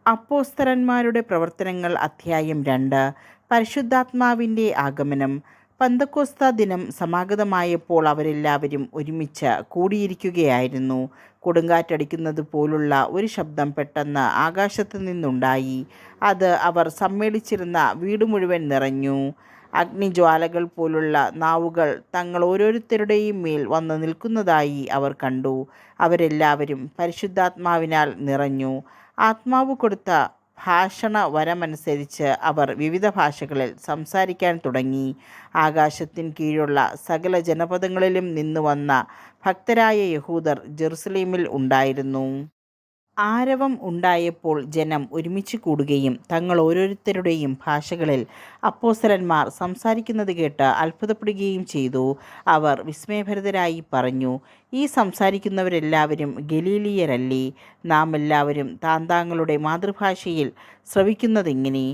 അപ്പോസ്തലന്മാരുടെ പ്രവർത്തനങ്ങൾ അധ്യായം 2. പരിശുദ്ധാത്മാവിൻ്റെ ആഗമനം. പന്തക്കോസ്ത ദിനം സമാഗതമായപ്പോൾ അവരെല്ലാവരും ഒരുമിച്ച് കൂടിയിരിക്കുകയായിരുന്നു. കൊടുങ്കാറ്റടിക്കുന്നത് പോലുള്ള ഒരു ശബ്ദം പെട്ടെന്ന് ആകാശത്തു നിന്നുണ്ടായി. അത് അവർ സമ്മേളിച്ചിരുന്ന വീട് മുഴുവൻ നിറഞ്ഞു. അഗ്നിജ്വാലകൾ പോലുള്ള നാവുകൾ തങ്ങൾ ഓരോരുത്തരുടെയും മേൽ വന്ന് നിൽക്കുന്നതായി അവർ കണ്ടു. അവരെല്ലാവരും പരിശുദ്ധാത്മാവിനാൽ നിറഞ്ഞു. ആത്മാവ് കൊടുത്ത ഭാഷണ വരമനുസരിച്ച് അവർ വിവിധ ഭാഷകളിൽ സംസാരിക്കാൻ തുടങ്ങി. ആകാശത്തിൻ കീഴുള്ള സകല ജനപദങ്ങളിലും നിന്ന് വന്ന ഭക്തരായ യഹൂദർ ജെറുസലേമിൽ ഉണ്ടായിരുന്നു. ആരവം ഉണ്ടായപ്പോൾ ജനം ഒരുമിച്ച് കൂടുകയും തങ്ങൾ ഓരോരുത്തരുടെയും ഭാഷകളിൽ അപ്പോസ്തലന്മാർ സംസാരിക്കുന്നത് കേട്ട് അത്ഭുതപ്പെടുകയും ചെയ്തു. അവർ വിസ്മയഭരിതരായി പറഞ്ഞു, ഈ സംസാരിക്കുന്നവരെല്ലാവരും ഗലീലിയരല്ലേ? നാം എല്ലാവരും താന്താങ്ങളുടെ മാതൃഭാഷയിൽ ശ്രവിക്കുന്നതെങ്ങനെ?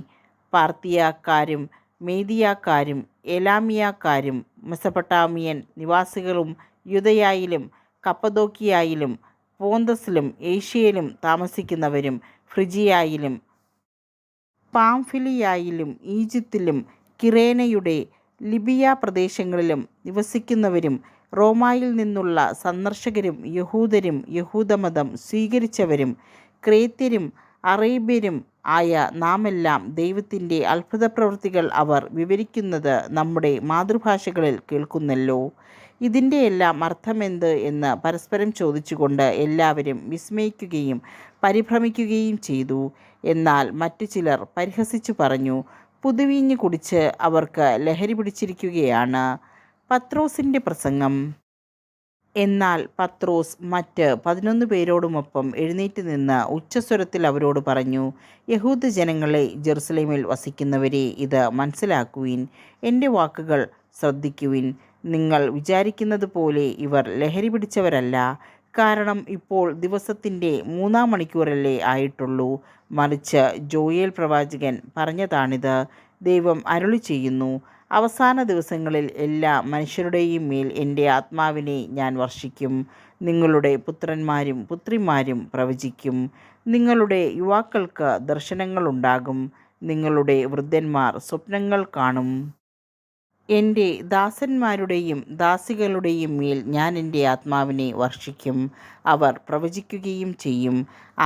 പാർത്തിയാക്കാരും മേദിയാക്കാരും എലാമിയാക്കാരും മെസൊപ്പൊട്ടാമിയൻ നിവാസികളും യൂദയായിലും കപ്പദോക്കിയായിലും പോന്തസിലും ഏഷ്യയിലും താമസിക്കുന്നവരും ഫ്രിജിയായിലും പാംഫിലിയായിലും ഈജിപ്തിലും കിറേനയുടെ ലിബിയ പ്രദേശങ്ങളിലും നിവസിക്കുന്നവരും റോമായിൽ നിന്നുള്ള സന്ദർശകരും യഹൂദരും യഹൂദമതം സ്വീകരിച്ചവരും ക്രേത്യരും അറേബ്യരും ആയ നാമെല്ലാം ദൈവത്തിൻ്റെ അത്ഭുതപ്രവൃത്തികൾ അവർ വിവരിക്കുന്നത് നമ്മുടെ മാതൃഭാഷകളിൽ കേൾക്കുന്നല്ലോ. ഇതിൻ്റെ എല്ലാം അർത്ഥമെന്ത് എന്ന് പരസ്പരം ചോദിച്ചുകൊണ്ട് എല്ലാവരും വിസ്മയിക്കുകയും പരിഭ്രമിക്കുകയും ചെയ്തു. എന്നാൽ മറ്റു ചിലർ പരിഹസിച്ചു പറഞ്ഞു, പുതുവീഞ്ഞ് കുടിച്ച് അവർക്ക് ലഹരി പിടിച്ചിരിക്കുകയാണ്. പത്രോസിൻ്റെ പ്രസംഗം. എന്നാൽ പത്രോസ് മറ്റ് 11 പേരോടുമൊപ്പം എഴുന്നേറ്റ് നിന്ന് ഉച്ചസ്വരത്തിൽ അവരോട് പറഞ്ഞു, യഹൂദജനങ്ങളെ, ജെറുസലേമിൽ വസിക്കുന്നവരെ, ഇത് മനസ്സിലാക്കുവിൻ. എൻ്റെ വാക്കുകൾ ശ്രദ്ധിക്കുവിൻ. നിങ്ങൾ വിചാരിക്കുന്നത് പോലെ ഇവർ ലഹരി പിടിച്ചവരല്ല. കാരണം ഇപ്പോൾ ദിവസത്തിൻ്റെ 3-ാം മണിക്കൂറല്ലേ ആയിട്ടുള്ളൂ. മറിച്ച് ജോയേൽ പ്രവാചകൻ പറഞ്ഞതാണിത്. ദൈവം അരുളി ചെയ്യുന്നു, അവസാന ദിവസങ്ങളിൽ എല്ലാ മനുഷ്യരുടെയും മേൽ എൻ്റെ ആത്മാവിനെ ഞാൻ വർഷിക്കും. നിങ്ങളുടെ പുത്രന്മാരും പുത്രിമാരും പ്രവചിക്കും. നിങ്ങളുടെ യുവാക്കൾക്ക് ദർശനങ്ങളുണ്ടാകും. നിങ്ങളുടെ വൃദ്ധന്മാർ സ്വപ്നങ്ങൾ കാണും. എൻ്റെ ദാസന്മാരുടെയും ദാസികളുടെയും മേൽ ഞാൻ എൻ്റെ ആത്മാവിനെ വർഷിക്കും. അവർ പ്രവചിക്കുകയും ചെയ്യും.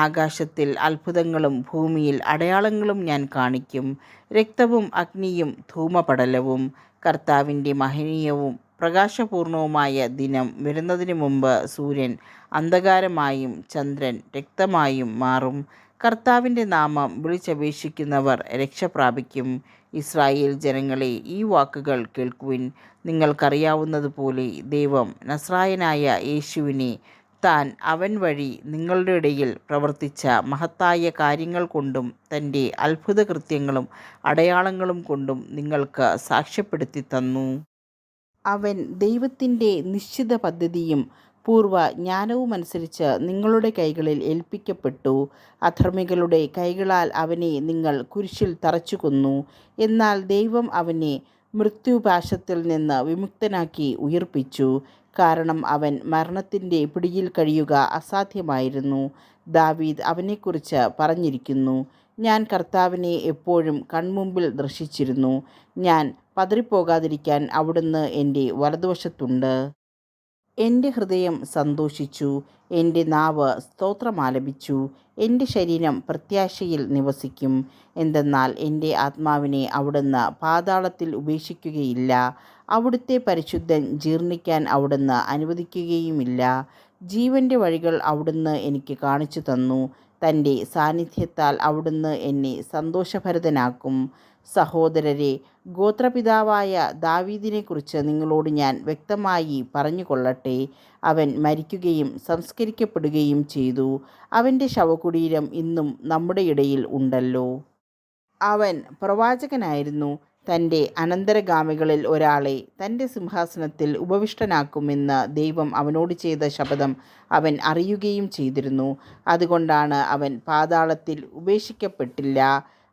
ആകാശത്തിൽ അത്ഭുതങ്ങളും ഭൂമിയിൽ അടയാളങ്ങളും ഞാൻ കാണിക്കും. രക്തവും അഗ്നിയും ധൂമപടലവും. കർത്താവിൻ്റെ മഹനീയവും പ്രകാശപൂർണവുമായ ദിനം വരുന്നതിന് മുമ്പ് സൂര്യൻ അന്ധകാരമായും ചന്ദ്രൻ രക്തമായും മാറും. കർത്താവിൻ്റെ നാമം വിളിച്ചപേക്ഷിക്കുന്നവർ രക്ഷ പ്രാപിക്കും. ഇസ്രായേൽ ജനങ്ങളെ, ഈ വാക്കുകൾ കേൾക്കുവിൻ. നിങ്ങൾക്കറിയാവുന്നതുപോലെ ദൈവം നസ്രായനായ യേശുവിനെ താൻ അവൻ വഴി നിങ്ങളുടെ ഇടയിൽ പ്രവർത്തിച്ച മഹത്തായ കാര്യങ്ങൾ കൊണ്ടും തൻ്റെ അത്ഭുതകൃത്യങ്ങളും അടയാളങ്ങളും കൊണ്ടും നിങ്ങൾക്ക് സാക്ഷ്യപ്പെടുത്തി തന്നു. അവൻ ദൈവത്തിൻ്റെ നിശ്ചിത പദ്ധതിയും പൂർവ്വ ജ്ഞാനവുമനുസരിച്ച് നിങ്ങളുടെ കൈകളിൽ ഏൽപ്പിക്കപ്പെട്ടു. അധർമ്മികളുടെ കൈകളാൽ അവനെ നിങ്ങൾ കുരിശിൽ തറച്ചു കൊന്നു. എന്നാൽ ദൈവം അവനെ മൃത്യുപാശത്തിൽ നിന്ന് വിമുക്തനാക്കി ഉയിർപ്പിച്ചു. കാരണം അവൻ മരണത്തിൻ്റെ പിടിയിൽ കഴിയുക അസാധ്യമായിരുന്നു. ദാവീദ് അവനെക്കുറിച്ച് പറഞ്ഞിരിക്കുന്നു, ഞാൻ കർത്താവിനെ എപ്പോഴും കൺമുമ്പിൽ ദർശിച്ചിരുന്നു. ഞാൻ പതറിപ്പോകാതിരിക്കാൻ അവിടുന്ന് എൻ്റെ വലതുവശത്തുണ്ട്. എൻ്റെ ഹൃദയം സന്തോഷിച്ചു, എൻ്റെ നാവ് സ്തോത്രമാലപിച്ചു. എൻ്റെ ശരീരം പ്രത്യാശയിൽ നിവസിക്കും. എന്തെന്നാൽ എൻ്റെ ആത്മാവിനെ അവിടുന്ന് പാതാളത്തിൽ ഉപേക്ഷിക്കുകയില്ല. അവിടുത്തെ പരിശുദ്ധൻ ജീർണിക്കാൻ അവിടുന്ന് അനുവദിക്കുകയുമില്ല. ജീവൻ്റെ വഴികൾ അവിടുന്ന് എനിക്ക് കാണിച്ചു തന്നു. തൻ്റെ സാന്നിധ്യത്താൽ അവിടുന്ന് എന്നെ സന്തോഷഭരിതനാക്കും. സഹോദരരെ, ഗോത്രപിതാവായ ദാവീദിനെക്കുറിച്ച് നിങ്ങളോട് ഞാൻ വ്യക്തമായി പറഞ്ഞുകൊള്ളട്ടെ. അവൻ മരിക്കുകയും സംസ്കരിക്കപ്പെടുകയും ചെയ്തു. അവൻ്റെ ശവകുടീരം ഇന്നും നമ്മുടെ ഇടയിൽ ഉണ്ടല്ലോ. അവൻ പ്രവാചകനായിരുന്നു. തൻ്റെ അനന്തരഗാമികളിൽ ഒരാളെ തൻ്റെ സിംഹാസനത്തിൽ ഉപവിഷ്ടനാക്കുമെന്ന് ദൈവം അവനോട് ചെയ്ത ശപഥം അവൻ അറിയുകയും ചെയ്തിരുന്നു. അതുകൊണ്ടാണ് അവൻ പാതാളത്തിൽ ഉപേക്ഷിക്കപ്പെട്ടില്ല.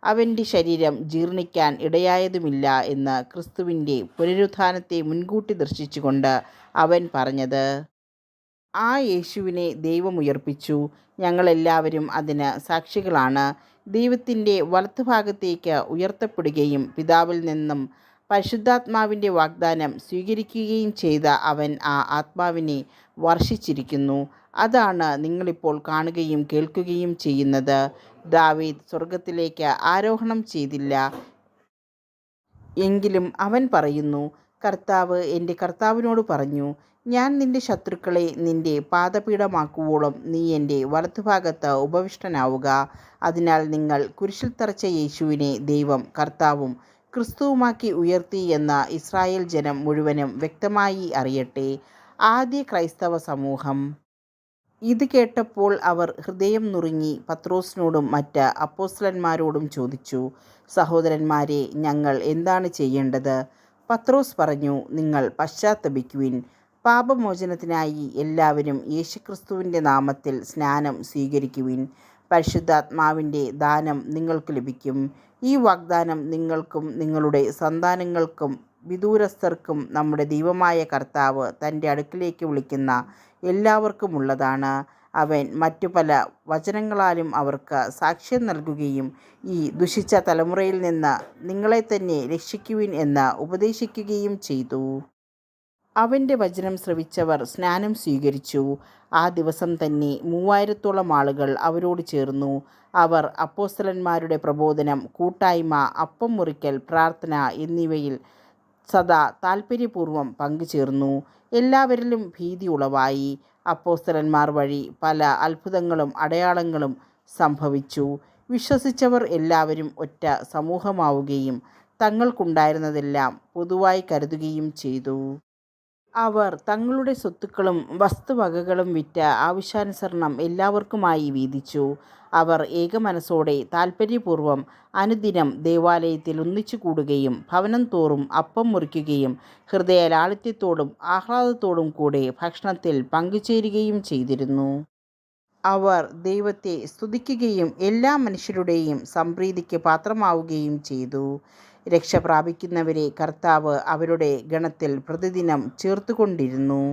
അവൻ്റെ ശരീരം ജീർണിക്കാൻ ഇടയായതുമില്ല എന്ന് ക്രിസ്തുവിൻ്റെ പുനരുത്ഥാനത്തെ മുൻകൂട്ടി ദർശിച്ചുകൊണ്ട് അവൻ പറഞ്ഞത്. ആ യേശുവിനെ ദൈവം ഉയർപ്പിച്ചു. ഞങ്ങളെല്ലാവരും അതിന് സാക്ഷികളാണ്. ദൈവത്തിൻ്റെ വലത്തുഭാഗത്തേക്ക് ഉയർത്തപ്പെടുകയും പിതാവിൽ നിന്നും പരിശുദ്ധാത്മാവിൻ്റെ വാഗ്ദാനം സ്വീകരിക്കുകയും ചെയ്ത അവൻ ആ ആത്മാവിനെ വർഷിച്ചിരിക്കുന്നു. അതാണ് നിങ്ങളിപ്പോൾ കാണുകയും കേൾക്കുകയും ചെയ്യുന്നത്. ദാവീദ് സ്വർഗ്ഗത്തിലേക്ക് ആരോഹണം ചെയ്തില്ല, എങ്കിലും അവൻ പറയുന്നു, കർത്താവ് എൻ്റെ കർത്താവിനോട് പറഞ്ഞു, ഞാൻ നിൻ്റെ ശത്രുക്കളെ നിൻ്റെ പാദപീഠമാക്കുവോളം നീ എൻ്റെ വലത്തുഭാഗത്ത് ഉപവിഷ്ടനാവുക. അതിനാൽ നിങ്ങൾ കുരിശിൽ തറച്ച യേശുവിനെ ദൈവം കർത്താവും ക്രിസ്തുവുമാക്കി ഉയർത്തി എന്ന് ഇസ്രായേൽ ജനം മുഴുവനും വ്യക്തമായി അറിയട്ടെ. ആദ്യ ക്രൈസ്തവ സമൂഹം ഇത് കേട്ടപ്പോൾ അവർ ഹൃദയം നുറുങ്ങി പത്രോസിനോടും മറ്റ് അപ്പോസ്തലന്മാരോടും ചോദിച്ചു, സഹോദരന്മാരെ, ഞങ്ങൾ എന്താണ് ചെയ്യേണ്ടത്? പത്രോസ് പറഞ്ഞു, നിങ്ങൾ പശ്ചാത്തപിക്കുവിൻ. പാപമോചനത്തിനായി എല്ലാവരും യേശുക്രിസ്തുവിൻ്റെ നാമത്തിൽ സ്നാനം സ്വീകരിക്കുവിൻ. പരിശുദ്ധാത്മാവിൻ്റെ ദാനം നിങ്ങൾക്ക് ലഭിക്കും. ഈ വാഗ്ദാനം നിങ്ങൾക്കും നിങ്ങളുടെ സന്താനങ്ങൾക്കും വിദൂരസ്ഥർക്കും നമ്മുടെ ദൈവമായ കർത്താവ് തൻ്റെ അടുക്കിലേക്ക് വിളിക്കുന്ന എല്ലാവർക്കുമുള്ളതാണ്. അവൻ മറ്റു പല വചനങ്ങളാലും അവർക്ക് സാക്ഷ്യം നൽകുകയും ഈ ദുഷിച്ച തലമുറയിൽ നിന്ന് നിങ്ങളെ തന്നെ രക്ഷിക്കുവിൻ എന്ന് ഉപദേശിക്കുകയും ചെയ്തു. അവൻ്റെ വചനം ശ്രവിച്ചവർ സ്നാനം സ്വീകരിച്ചു. ആ ദിവസം തന്നെ 3000-ഓളം ആളുകൾ അവരോട് ചേർന്നു. അവർ അപ്പോസ്തലന്മാരുടെ പ്രബോധനം, കൂട്ടായ്മ, അപ്പം മുറിക്കൽ, പ്രാർത്ഥന എന്നിവയിൽ സദാ താൽപ്പര്യപൂർവ്വം പങ്കുചേർന്നു. എല്ലാവരിലും ഭീതി ഉളവായി. അപ്പോസ്തലന്മാർ വഴി പല അത്ഭുതങ്ങളും അടയാളങ്ങളും സംഭവിച്ചു. വിശ്വസിച്ചവർ എല്ലാവരും ഒറ്റ സമൂഹമാവുകയും തങ്ങൾക്കുണ്ടായിരുന്നതെല്ലാം പൊതുവായി കരുതുകയും ചെയ്തു. അവർ തങ്ങളുടെ സ്വത്തുക്കളും വസ്തുവകകളും വിറ്റ് ആവശ്യാനുസരണം എല്ലാവർക്കുമായി വീതിച്ചു. അവർ ഏകമനസ്സോടെ താൽപ്പര്യപൂർവ്വം അനുദിനം ദേവാലയത്തിൽ ഒന്നിച്ചു കൂടുകയും ഭവനം തോറും അപ്പം മുറിക്കുകയും ഹൃദയലാളിത്യത്തോടും ആഹ്ലാദത്തോടും കൂടെ ഭക്ഷണത്തിൽ പങ്കുചേരുകയും ചെയ്തിരുന്നു. അവർ ദൈവത്തെ സ്തുതിക്കുകയും എല്ലാ മനുഷ്യരുടെയും സംപ്രീതിക്ക് പാത്രമാവുകയും ചെയ്തു. രക്ഷ പ്രാപിക്കുന്നവരെ കർത്താവ് അവരുടെ ഗണത്തിൽ പ്രതിദിനം ചേർത്തുകൊണ്ടിരുന്നു.